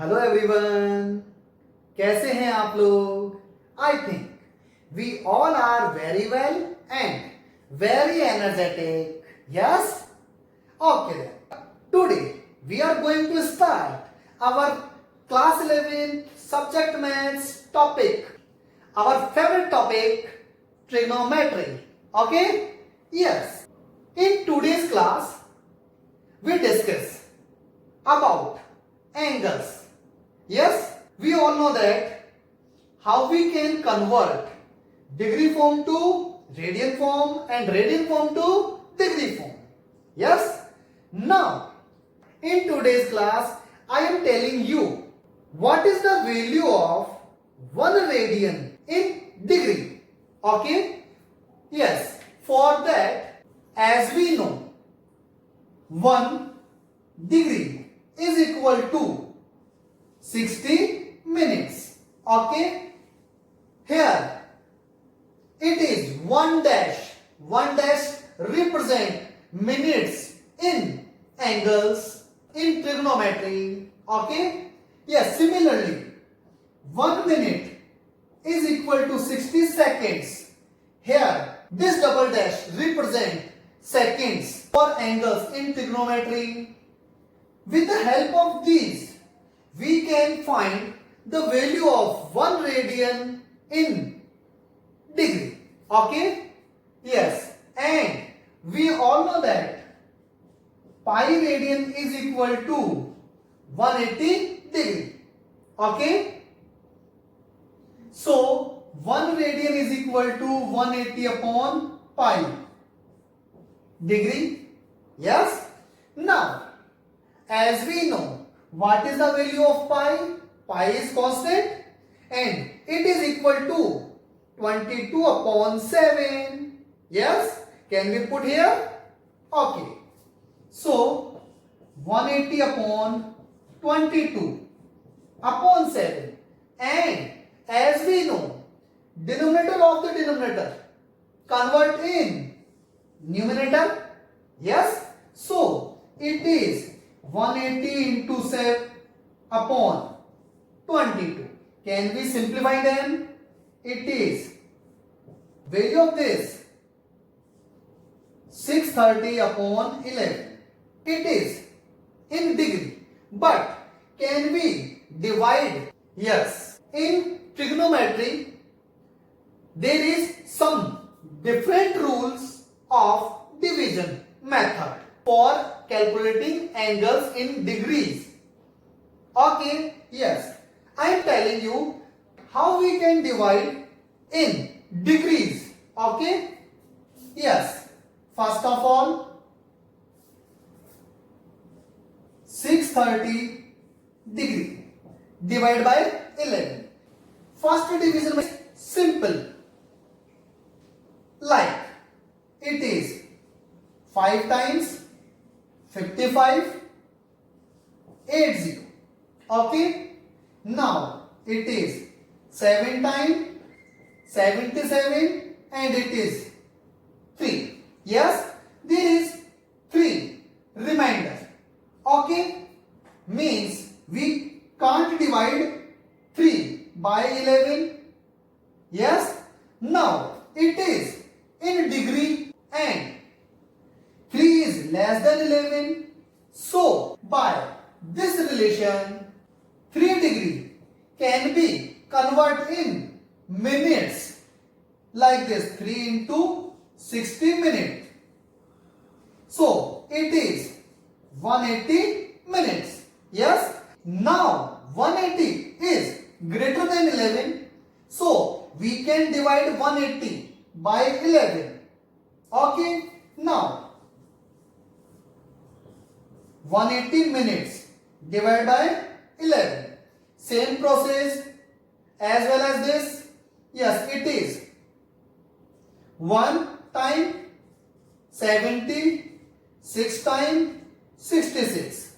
Hello everyone, कैसे हैं आप लोग? I think we all are very well and very energetic. Yes? Okay then. Today we are going to start our class 11 subject maths topic. Our favorite topic, trigonometry. Okay? Yes. In today's class we discuss about angles. Yes, we all know that how we can convert degree form to radian form and radian form to degree form. Yes, now in today's class I am telling you what is the value of 1 radian in degree. Okay, yes, for that, as we know, 1 degree is equal to 60 minutes. Okay, here it is 1 dash. 1 dash represent minutes in angles in trigonometry. Okay, yes, similarly 1 minute is equal to 60 seconds. Here this double dash represent seconds for angles in trigonometry. With the help of these, we can find the value of 1 radian in degree. Okay? Yes. And we all know that pi radian is equal to 180 degree. Okay? So 1 radian is equal to 180 upon pi degree. Yes? Now, as we know, what is the value of pi? Pi is constant and it is equal to 22 upon 7. Yes? Can we put here? Okay. So, 180 upon 22 upon 7. And as we know, denominator of the denominator convert in numerator. Yes? So, it is 180 into 7 upon 22. Can we simplify them? It is value of this 630 upon 11. It is in degree. But can we divide? Yes. In trigonometry, there is some different rules of division method for calculating angles in degrees. Okay, yes, I am telling you how we can divide in degrees. Okay, yes, first of all 630 degree divided by 11. First division is simple, like it is 5 times 55 80. Okay, now it is 7 times 77 and it is 3. Yes, there is 3 remainder. Okay, means we can't divide 3 by 11. Yes, now it is in degree and 3 is less than 11. So, by this relation, 3 degree can be converted in minutes. Like this, 3 into 60 minutes. So, it is 180 minutes. Yes? Now, 180 is greater than 11. So, we can divide 180 by 11. Okay? Now, 180 minutes divided by 11. Same process as well as this. Yes, it is 1 time 70, 6 times 66.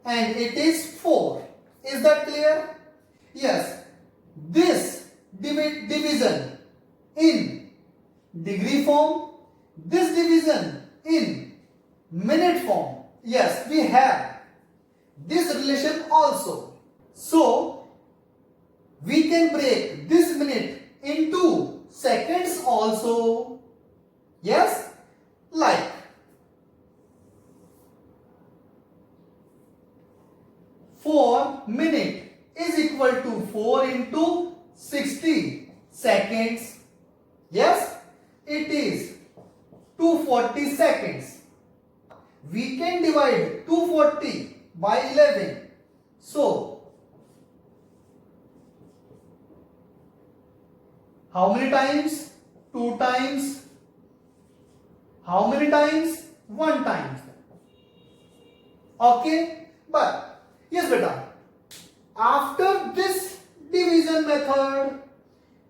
And it is 4. Is that clear? Yes. This division in degree form, this division in minute form. Yes, we have this relation also. So we can break this minute into seconds also. Yes, like 4 minute is equal to 4 into 60 seconds. Yes, it is 240 seconds. We can divide 240 by 11. So, how many times? 2 times. How many times? 1 times. Okay? But, yes beta, after this division method,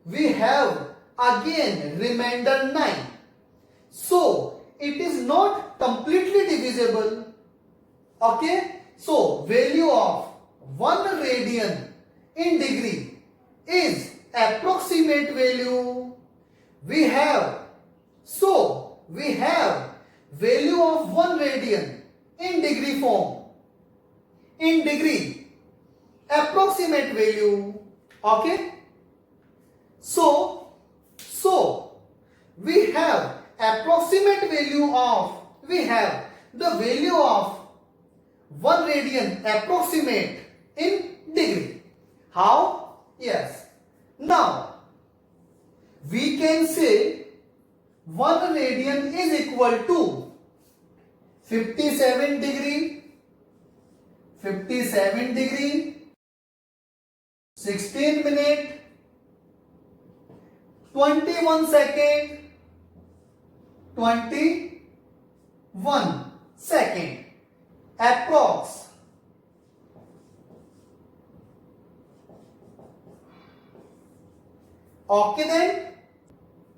we have again remainder 9. So, it is not completely divisible. Okay? So, value of 1 radian in degree is approximate value. We have value of 1 radian in degree form. In degree, approximate value. Okay? So we have approximate value of, we have the value of 1 radian approximate in degree. How? Yes. Now, we can say 1 radian is equal to 57 degree, 16 minute, 21 second, 21 second, approx. Okay then,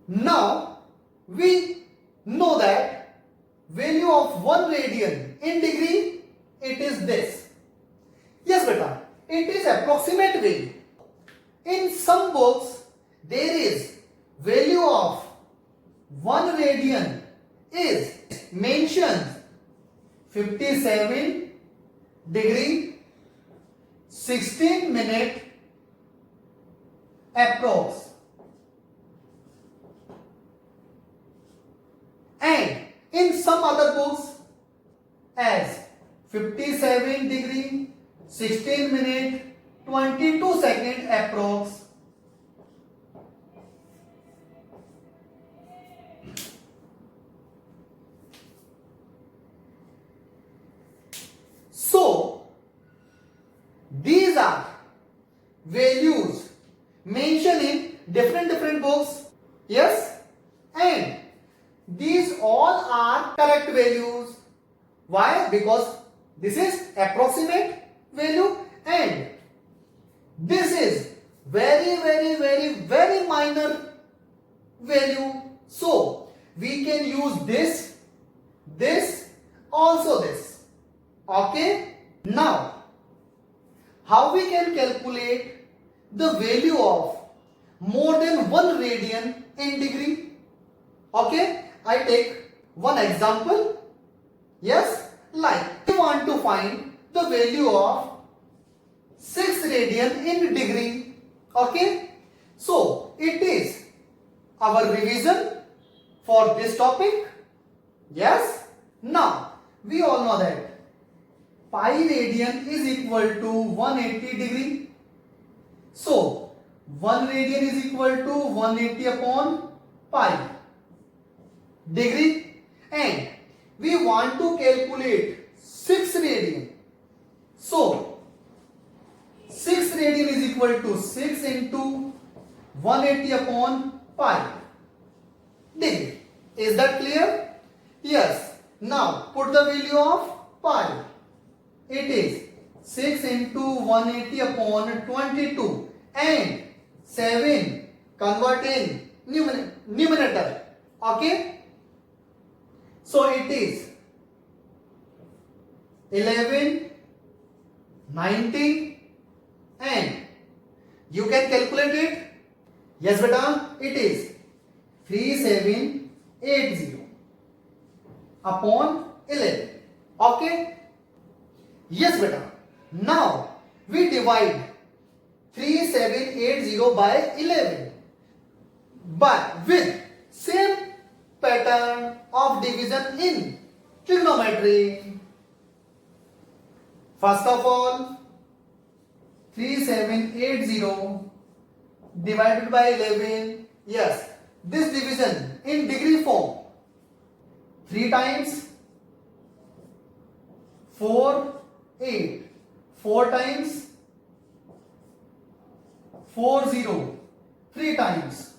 now we know that value of 1 radian in degree, it is this. Yes beta, it is approximate value. In some books, there is value of 1 radian is mentioned 57 degree, 16 minute, approx. And in some other books as 57 degree, 16 minute, 22 second approx. So these are values mentioned in different books. Yes, and these all are correct values. Why? Because this is approximate value and this is very minor value. So we can use this, also this. Okay? Now, how we can calculate the value of more than 1 radian in degree? Okay? I take one example. Yes, like we want to find the value of 6 radian in degree. Okay, so it is our revision for this topic. Yes, now we all know that pi radian is equal to 180 degree. So 1 radian is equal to 180 upon pi degree, and we want to calculate 6 radian. So 6 radian is equal to 6 into 180 upon pi degree. Is that clear? Yes. Now put the value of pi. It is 6 into 180 upon 22 and 7 convert in numerator. Okay. So it is 1190 and you can calculate it. Yes beta, it is 3780 upon 11. Okay. Yes beta. Now we divide 3780 by 11. But with same pattern of division in trigonometry. First of all, 3780 divided by 11. Yes, this division in degree form. 3 times 4, 8. 4 times 4, 0. 3 times.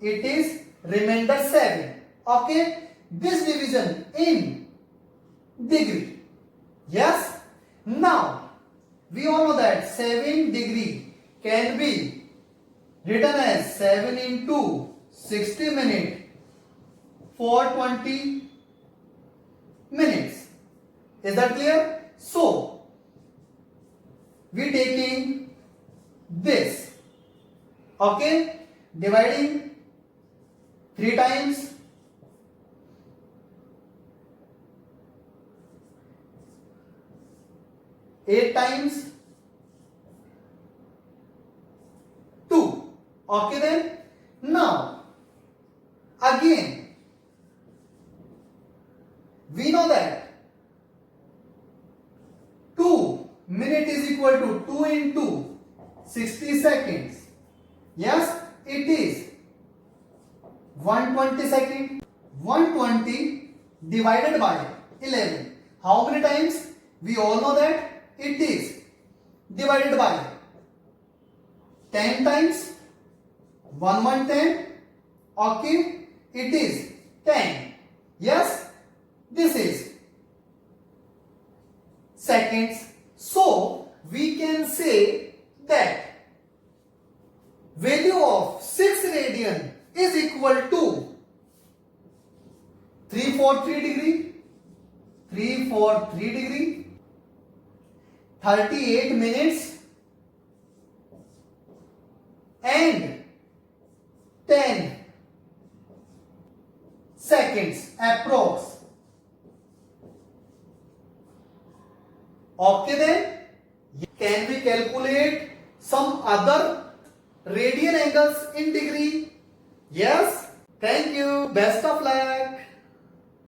It is remainder 7. Okay? This division in degree. Yes? Now, we all know that 7 degree can be written as 7 into 60 minutes for 20 minutes. Is that clear? So, we taking this. Okay? Dividing 3 times 8 times 2. Okay then? Now, again, we know that 2 minutes is equal to 2 into 60 seconds. Yes, it is 120 seconds. 120 divided by 11. How many times? We all know that it is divided by 10 times. 1 10. Okay, it is 10. Yes, this is seconds. So we can say that value of 6 radian is equal to 343 degree, 343 degree, 38 minutes and 10 seconds approx. Okay then, can we calculate some other radian angles in degree? Yes. Thank you. Best of luck.